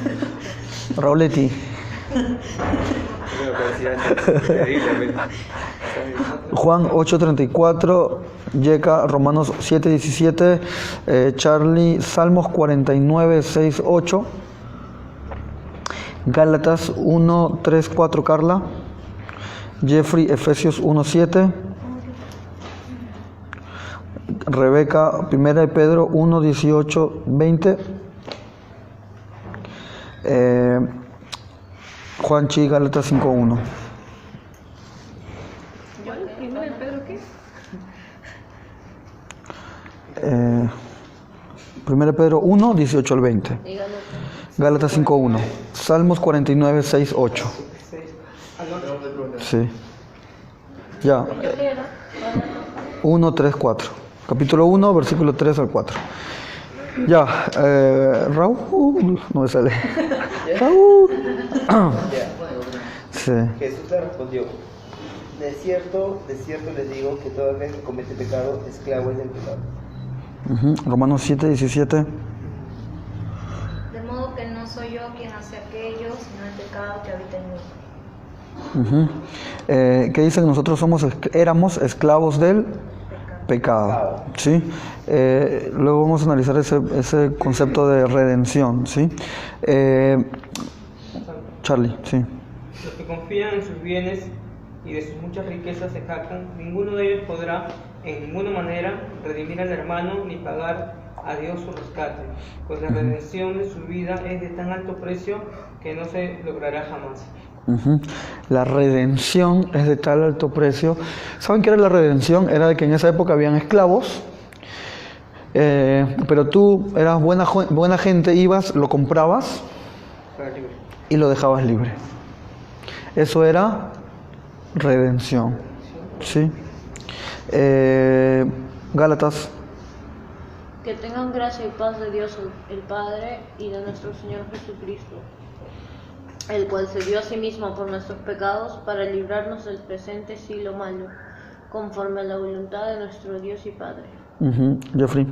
Rauletti. Juan 8, 34. Yeca, Romanos 7, 17. Charlie, Salmos 49, 6, 8. Gálatas 1, 3, 4, Carla. Jeffrey, Efesios 1, 7. Rebeca, 1 de Pedro 1, 18, 20. Juanchi, Gálatas 5, 1. ¿1 de Pedro qué? 1 de Pedro 1, 18 al 20. Gálatas 5, 1. Salmos 49, 6, 8. Sí. Ya. 1, 3, 4. Capítulo 1, versículo 3 al 4. Ya. Raúl. No me sale. Raúl. Sí. Jesús le respondió: de cierto les digo que todo aquel que comete pecado, esclavo es del pecado. Romanos 7, 17. De modo que no soy yo quien hace aquello, sino el pecado que habita en mí. ¿Qué dice? Que nosotros éramos esclavos del pecado, ¿sí? Luego vamos a analizar ese concepto de redención, ¿sí? Charlie, sí. Los que confían en sus bienes y de sus muchas riquezas se jactan, ninguno de ellos podrá en ninguna manera redimir al hermano ni pagar a Dios su rescate, pues la redención de su vida es de tan alto precio que no se logrará jamás. La redención es de tal alto precio. ¿Saben qué era la redención? Era de que en esa época habían esclavos, pero tú eras buena gente, ibas, lo comprabas y lo dejabas libre. Eso era redención, ¿sí? Gálatas. Que tengan gracia y paz de Dios el Padre y de nuestro Señor Jesucristo, el cual se dio a sí mismo por nuestros pecados para librarnos del presente siglo malo, conforme a la voluntad de nuestro Dios y Padre. Jeffrey.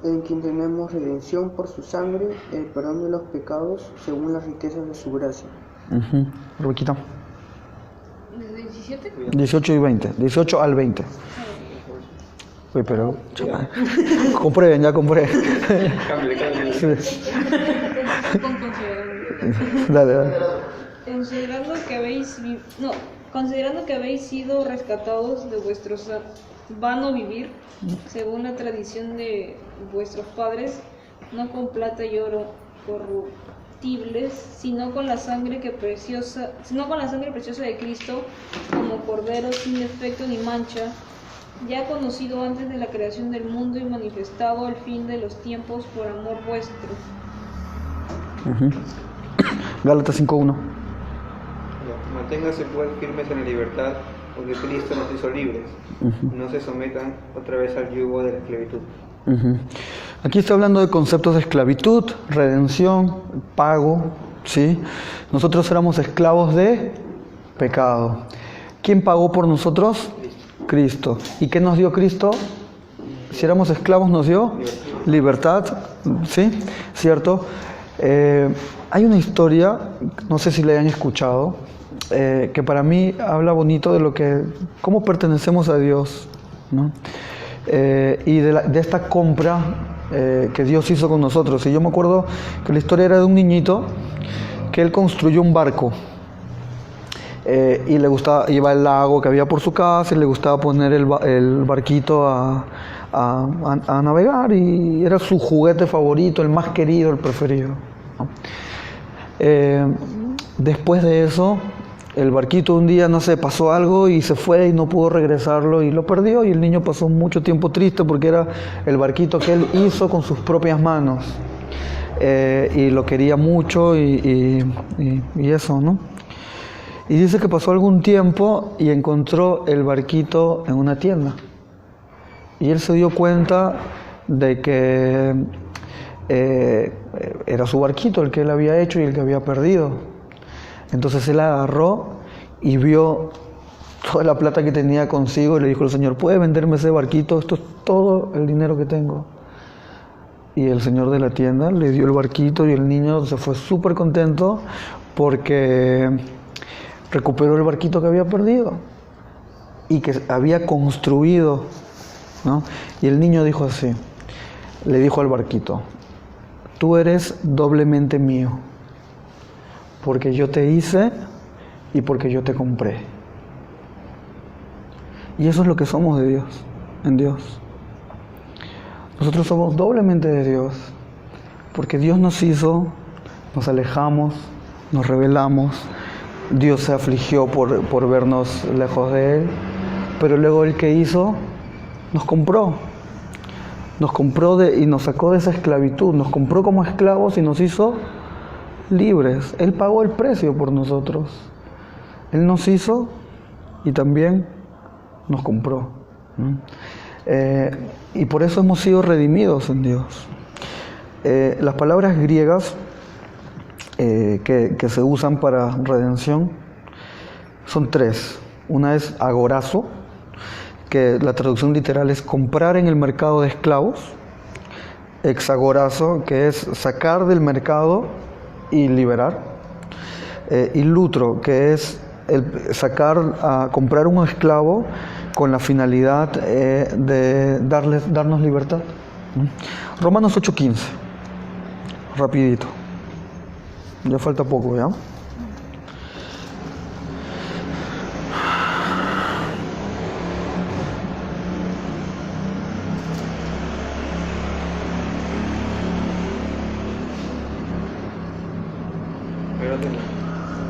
En quien tenemos redención por su sangre, el perdón de los pecados, según las riquezas de su gracia. Rebequita. 17. 18 y 20. 18 al 20. Uy, pero... Comprueben, ya compré. Dale. Considerando que habéis sido rescatados de vuestro vano vivir, según la tradición de vuestros padres, no con plata y oro corruptibles, sino con la sangre preciosa de Cristo, como cordero sin defecto ni mancha, ya conocido antes de la creación del mundo y manifestado al fin de los tiempos por amor vuestro. Gálatas 5:1. Manténganse pues firmes en la libertad, porque Cristo nos hizo libres. No se sometan otra vez al yugo de la esclavitud. Aquí está hablando de conceptos de esclavitud, redención, pago, ¿sí? Nosotros éramos esclavos de pecado. ¿Quién pagó por nosotros? Cristo. ¿Y qué nos dio Cristo? Si éramos esclavos nos dio libertad, ¿sí? ¿Cierto? Hay una historia, no sé si la hayan escuchado, que para mí habla bonito de cómo pertenecemos a Dios, ¿no? Y de esta compra que Dios hizo con nosotros. Y yo me acuerdo que la historia era de un niñito que él construyó un barco. Y le gustaba, iba al lago que había por su casa y le gustaba poner el barquito a navegar, y era su juguete favorito, el más querido, el preferido, ¿no? Después de eso, el barquito un día, no sé, pasó algo y se fue y no pudo regresarlo y lo perdió, y el niño pasó mucho tiempo triste porque era el barquito que él hizo con sus propias manos, y lo quería mucho y eso, ¿no? Y dice que pasó algún tiempo y encontró el barquito en una tienda. Y él se dio cuenta de que era su barquito el que él había hecho y el que había perdido. Entonces él agarró y vio toda la plata que tenía consigo y le dijo al Señor: ¿puede venderme ese barquito? Esto es todo el dinero que tengo. Y el señor de la tienda le dio el barquito y el niño se fue súper contento porque recuperó el barquito que había perdido y que había construido, ¿no? Y el niño dijo así, le dijo al barquito: tú eres doblemente mío, porque yo te hice y porque yo te compré. Y eso es lo que somos de Dios, en Dios. Nosotros somos doblemente de Dios, porque Dios nos hizo, nos alejamos, nos rebelamos, Dios se afligió por vernos lejos de Él, pero luego Él, ¿qué hizo? Nos compró y nos sacó de esa esclavitud, nos compró como esclavos y nos hizo libres. Él pagó el precio por nosotros. Él nos hizo y también nos compró, ¿no? Y por eso hemos sido redimidos en Dios. Las palabras griegas que se usan para redención son tres. Una es agorazo, que la traducción literal es comprar en el mercado de esclavos. Exagorazo, que es sacar del mercado y liberar. Y lutro, que es comprar un esclavo con la finalidad de darnos libertad. Romanos 8:15, rapidito, ya falta poco, ¿ya?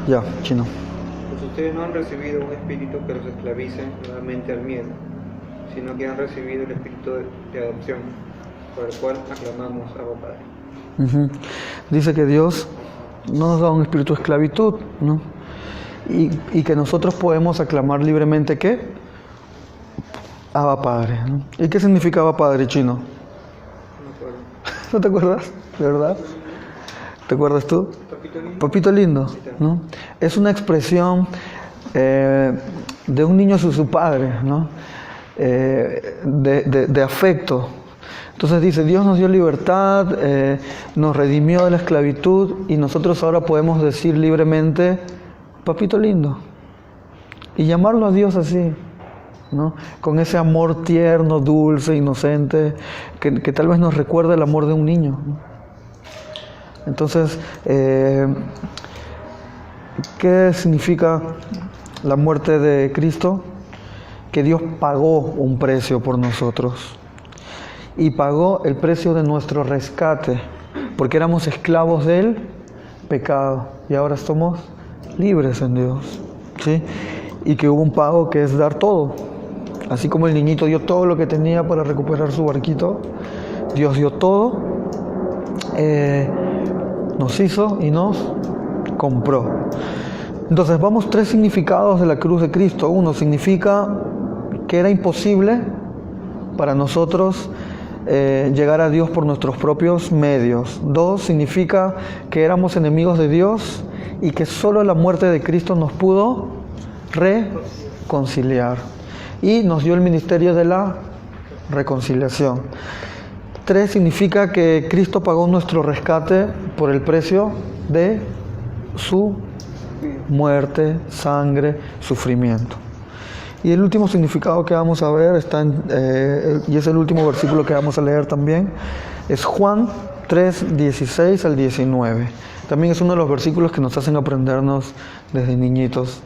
Ya, chino. Pues ustedes no han recibido un espíritu que los esclavice nuevamente al miedo, sino que han recibido el espíritu de adopción, por el cual aclamamos a Padre. Dice que Dios no nos da un espíritu de esclavitud, ¿no? Y que nosotros podemos aclamar libremente, ¿qué? Abba Padre, ¿no? ¿Y qué significa Abba Padre, chino? No me acuerdo. ¿No te acuerdas? ¿De verdad? ¿Te acuerdas tú? Papito lindo. Papito lindo, ¿no? Es una expresión de un niño hacia su padre, ¿no? De afecto. Entonces dice, Dios nos dio libertad, nos redimió de la esclavitud y nosotros ahora podemos decir libremente, papito lindo, y llamarlo a Dios así, ¿no? Con ese amor tierno, dulce, inocente, que tal vez nos recuerda el amor de un niño, ¿no? Entonces, ¿qué significa la muerte de Cristo? Que Dios pagó un precio por nosotros y pagó el precio de nuestro rescate, porque éramos esclavos del pecado y ahora somos libres en Dios, ¿sí? Y que hubo un pago que es dar todo. Así como el niñito dio todo lo que tenía para recuperar su barquito, Dios dio todo, nos hizo y nos compró. Entonces vamos 3 significados de la cruz de Cristo. 1 significa que era imposible para nosotros llegar a Dios por nuestros propios medios. 2 significa que éramos enemigos de Dios y que solo la muerte de Cristo nos pudo reconciliar. Y nos dio el ministerio de la reconciliación. 3 significa que Cristo pagó nuestro rescate por el precio de su muerte, sangre, sufrimiento. Y el último significado que vamos a ver está y es el último versículo que vamos a leer también, es Juan 3, 16 al 19. También es uno de los versículos que nos hacen aprendernos desde niñitos.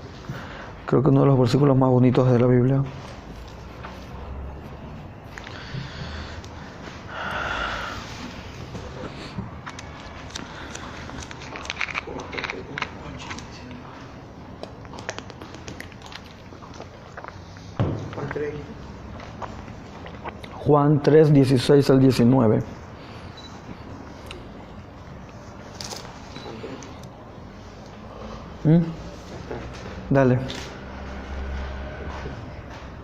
Creo que uno de los versículos más bonitos de la Biblia. Juan 3, 16 al 19. Dale.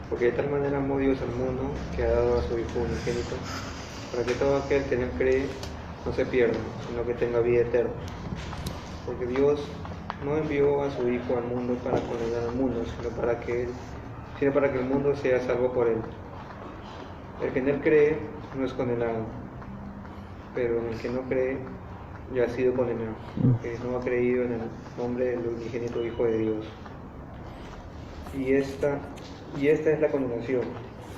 Porque de tal manera amó Dios al mundo que ha dado a su Hijo unigénito, para que todo aquel que en él cree no se pierda, sino que tenga vida eterna. Porque Dios no envió a su Hijo al mundo para condenar al mundo, sino para que el mundo sea salvo por él. El que en él cree no es condenado, pero el que no cree ya ha sido condenado, porque no ha creído en el nombre del unigénito Hijo de Dios. Y esta es la condenación,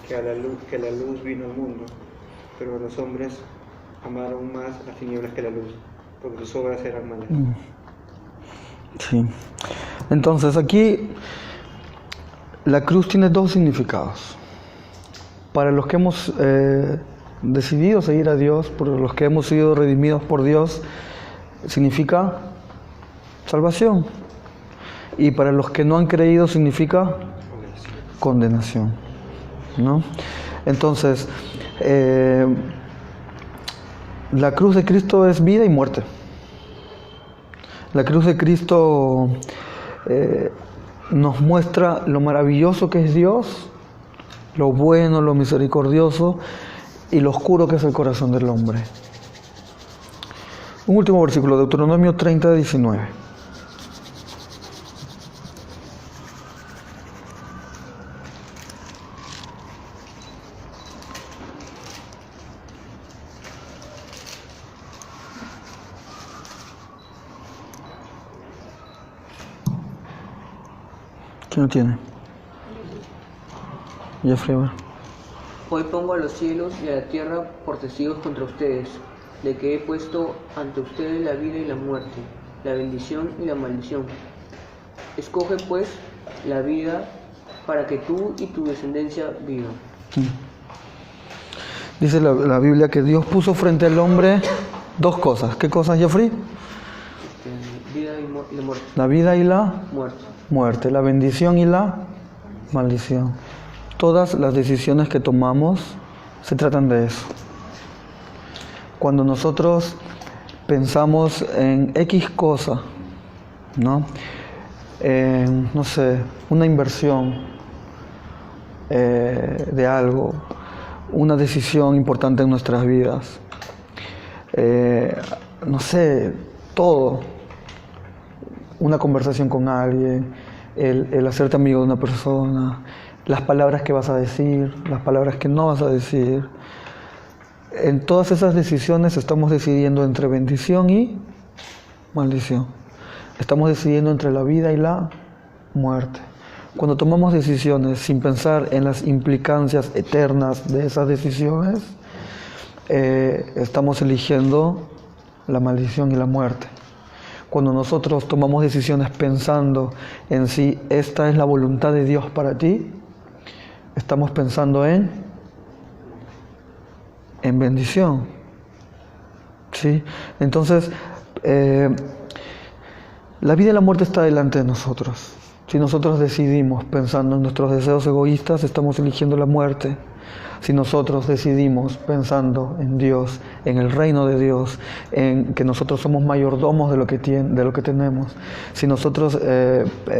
que la luz vino al mundo, pero los hombres amaron más las tinieblas que la luz, porque sus obras eran malas. Sí. Entonces aquí la cruz tiene 2 significados. Para los que hemos decidido seguir a Dios, por los que hemos sido redimidos por Dios, significa salvación. Y para los que no han creído significa condenación, ¿no? Entonces, la cruz de Cristo es vida y muerte. La cruz de Cristo nos muestra lo maravilloso que es Dios, lo bueno, lo misericordioso y lo oscuro que es el corazón del hombre. Un último versículo, Deuteronomio 30, 19. ¿Quién lo tiene? Jeffrey, a ver. Hoy pongo a los cielos y a la tierra por testigos contra ustedes, de que he puesto ante ustedes la vida y la muerte, la bendición y la maldición. Escoge pues la vida para que tú y tu descendencia vivan. Dice la Biblia que Dios puso frente al hombre 2 cosas. ¿Qué cosas, Jeffrey? Vida y muerte. La vida y la muerte, la bendición y la maldición. Todas las decisiones que tomamos se tratan de eso. Cuando nosotros pensamos en X cosa, ¿no? No sé, una inversión de algo, una decisión importante en nuestras vidas, no sé, todo, una conversación con alguien, el hacerte amigo de una persona, las palabras que vas a decir, las palabras que no vas a decir. En todas esas decisiones estamos decidiendo entre bendición y maldición. Estamos decidiendo entre la vida y la muerte. Cuando tomamos decisiones sin pensar en las implicancias eternas de esas decisiones, estamos eligiendo la maldición y la muerte. Cuando nosotros tomamos decisiones pensando en si esta es la voluntad de Dios para ti, estamos pensando en bendición. ¿Sí? Entonces, la vida y la muerte está delante de nosotros. Si nosotros decidimos pensando en nuestros deseos egoístas, estamos eligiendo la muerte. Si nosotros decidimos pensando en Dios, en el reino de Dios, en que nosotros somos mayordomos de lo que tenemos, si nosotros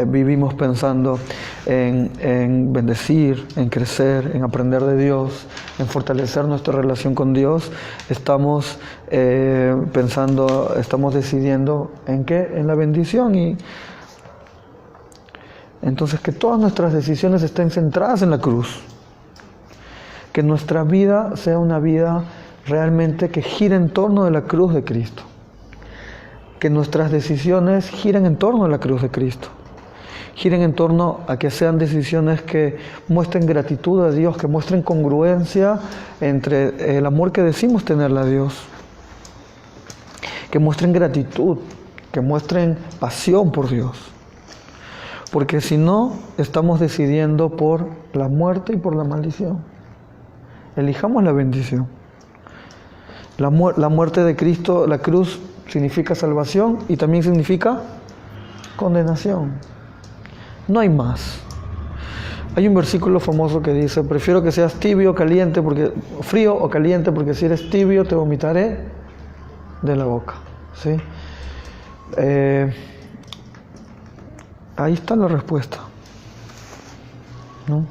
vivimos pensando en bendecir, en crecer, en aprender de Dios, en fortalecer nuestra relación con Dios, estamos estamos decidiendo ¿en qué? En la bendición. Y entonces que todas nuestras decisiones estén centradas en la cruz. Que nuestra vida sea una vida realmente que gire en torno de la cruz de Cristo. Que nuestras decisiones giren en torno a la cruz de Cristo. Giren en torno a que sean decisiones que muestren gratitud a Dios, que muestren congruencia entre el amor que decimos tenerle a Dios. Que muestren gratitud, que muestren pasión por Dios. Porque si no, estamos decidiendo por la muerte y por la maldición. Elijamos la bendición. La muerte de Cristo, la cruz, significa salvación y también significa condenación. No hay más. Hay un versículo famoso que dice: prefiero que seas tibio o caliente, frío o caliente, porque si eres tibio te vomitaré de la boca. ¿Sí? Ahí está la respuesta, ¿no?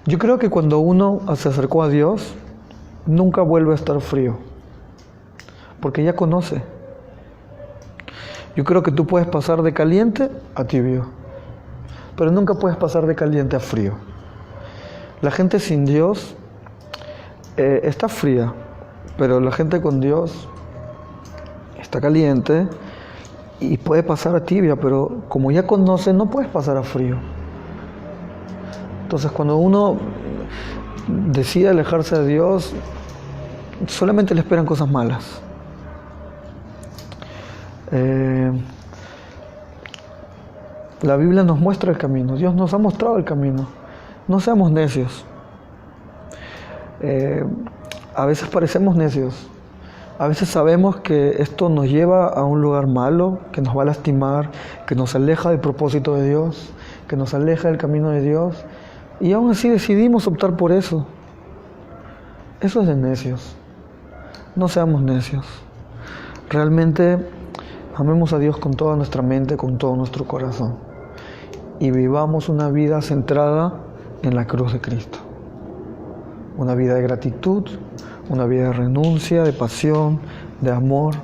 Yo creo que cuando uno se acercó a Dios, nunca vuelve a estar frío, porque ya conoce. Yo creo que tú puedes pasar de caliente a tibio, pero nunca puedes pasar de caliente a frío. La gente sin Dios está fría, pero la gente con Dios está caliente y puede pasar a tibia, pero como ya conoce, no puedes pasar a frío. Entonces, cuando uno decide alejarse de Dios, solamente le esperan cosas malas. La Biblia nos muestra el camino. Dios nos ha mostrado el camino. No seamos necios. A veces parecemos necios. A veces sabemos que esto nos lleva a un lugar malo, que nos va a lastimar, que nos aleja del propósito de Dios, que nos aleja del camino de Dios. Y aún así decidimos optar por eso. Eso es de necios. No seamos necios. Realmente amemos a Dios con toda nuestra mente, con todo nuestro corazón. Y vivamos una vida centrada en la cruz de Cristo. Una vida de gratitud, una vida de renuncia, de pasión, de amor.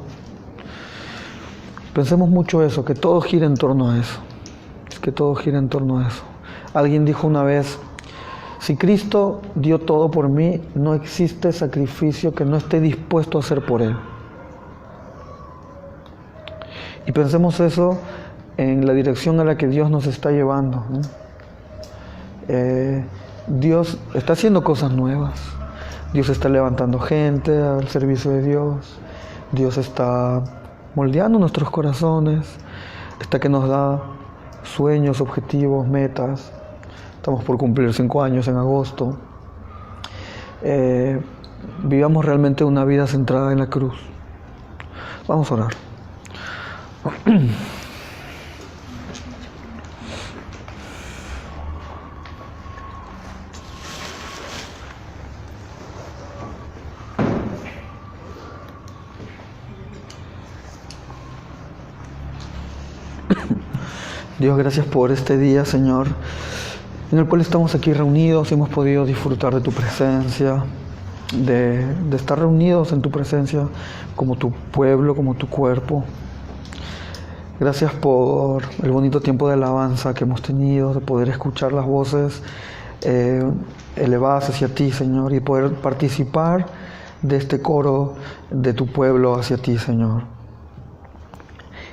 Pensemos mucho eso, que todo gira en torno a eso. Que todo gira en torno a eso. Alguien dijo una vez: si Cristo dio todo por mí, no existe sacrificio que no esté dispuesto a hacer por Él. Y pensemos eso en la dirección a la que Dios nos está llevando, ¿no? Dios está haciendo cosas nuevas. Dios está levantando gente al servicio de Dios. Dios está moldeando nuestros corazones. Está que nos da sueños, objetivos, metas. Estamos por cumplir 5 años en agosto. Vivamos realmente una vida centrada en la cruz. Vamos a orar. Dios, gracias por este día, Señor, en el cual estamos aquí reunidos y hemos podido disfrutar de tu presencia, de estar reunidos en tu presencia como tu pueblo, como tu cuerpo. Gracias por el bonito tiempo de alabanza que hemos tenido, de poder escuchar las voces elevadas hacia ti, Señor, y poder participar de este coro de tu pueblo hacia ti, Señor.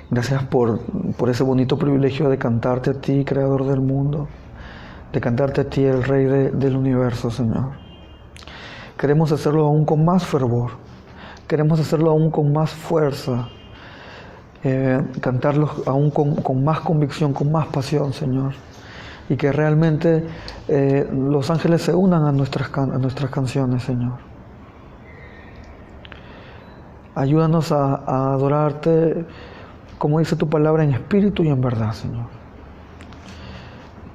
Gracias por ese bonito privilegio de cantarte a ti, Creador del mundo, de cantarte a ti, el Rey del universo, Señor. Queremos hacerlo aún con más fervor, queremos hacerlo aún con más fuerza, cantarlo aún con más convicción, con más pasión, Señor. Y que realmente los ángeles se unan a nuestras canciones, Señor. Ayúdanos a adorarte, como dice tu palabra, en espíritu y en verdad, Señor.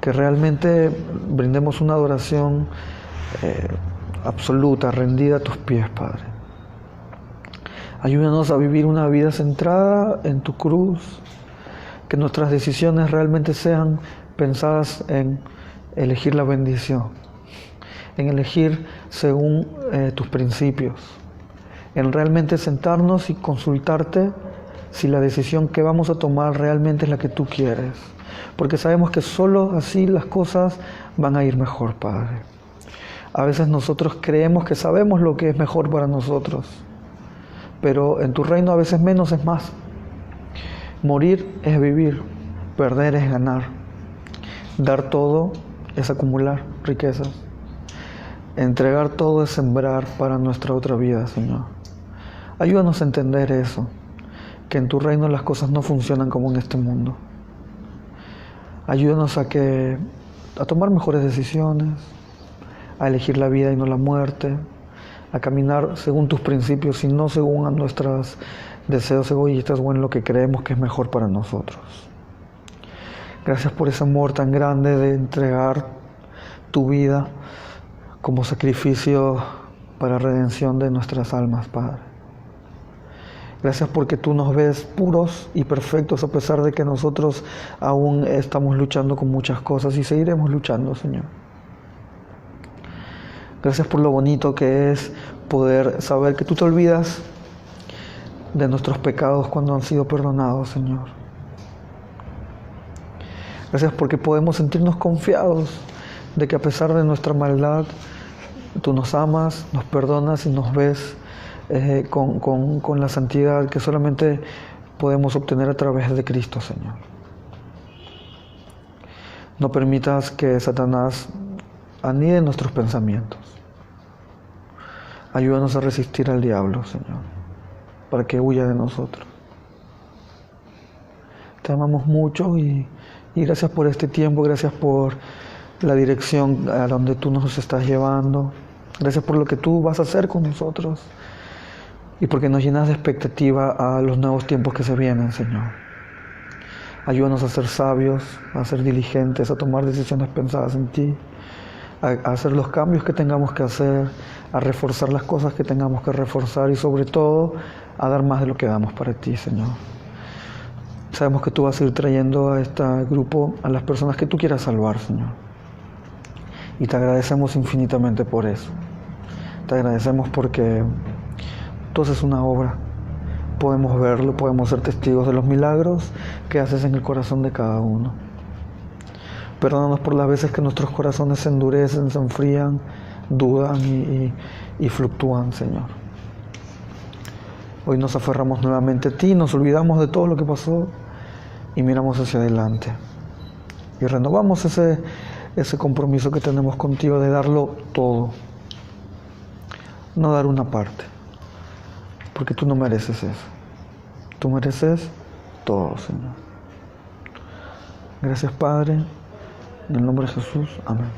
Que realmente brindemos una adoración absoluta, rendida a tus pies, Padre. Ayúdanos a vivir una vida centrada en tu cruz, que nuestras decisiones realmente sean pensadas en elegir la bendición, en elegir según tus principios, en realmente sentarnos y consultarte si la decisión que vamos a tomar realmente es la que tú quieres, porque sabemos que solo así las cosas van a ir mejor, Padre. A veces nosotros creemos que sabemos lo que es mejor para nosotros, pero en tu reino a veces menos es más. Morir es vivir, perder es ganar, dar todo es acumular riquezas, entregar todo es sembrar para nuestra otra vida, Señor. Ayúdanos a entender eso, que en tu reino las cosas no funcionan como en este mundo. Ayúdanos a tomar mejores decisiones, a elegir la vida y no la muerte, a caminar según tus principios y no según a nuestros deseos egoístas o en lo que creemos que es mejor para nosotros. Gracias por ese amor tan grande de entregar tu vida como sacrificio para redención de nuestras almas, Padre. Gracias porque tú nos ves puros y perfectos a pesar de que nosotros aún estamos luchando con muchas cosas y seguiremos luchando, Señor. Gracias por lo bonito que es poder saber que tú te olvidas de nuestros pecados cuando han sido perdonados, Señor. Gracias porque podemos sentirnos confiados de que a pesar de nuestra maldad, tú nos amas, nos perdonas y nos ves con la santidad que solamente podemos obtener a través de Cristo, Señor. No permitas que Satanás anide nuestros pensamientos. Ayúdanos a resistir al diablo, Señor, para que huya de nosotros. Te amamos mucho y gracias por este tiempo, gracias por la dirección a donde tú nos estás llevando. Gracias por lo que tú vas a hacer con nosotros y porque nos llenas de expectativa a los nuevos tiempos que se vienen, Señor. Ayúdanos a ser sabios, a ser diligentes, a tomar decisiones pensadas en ti, a hacer los cambios que tengamos que hacer, a reforzar las cosas que tengamos que reforzar y sobre todo a dar más de lo que damos para ti, Señor. Sabemos que tú vas a ir trayendo a este grupo a las personas que tú quieras salvar, Señor. Y te agradecemos infinitamente por eso. Te agradecemos porque tú haces una obra. Podemos verlo, podemos ser testigos de los milagros que haces en el corazón de cada uno. Perdónanos por las veces que nuestros corazones se endurecen, se enfrían, dudan y fluctúan, Señor. Hoy nos aferramos nuevamente a ti, nos olvidamos de todo lo que pasó y miramos hacia adelante. Y renovamos ese compromiso que tenemos contigo de darlo todo, no dar una parte, porque tú no mereces eso. Tú mereces todo, Señor. Gracias, Padre. En el nombre de Jesús. Amén.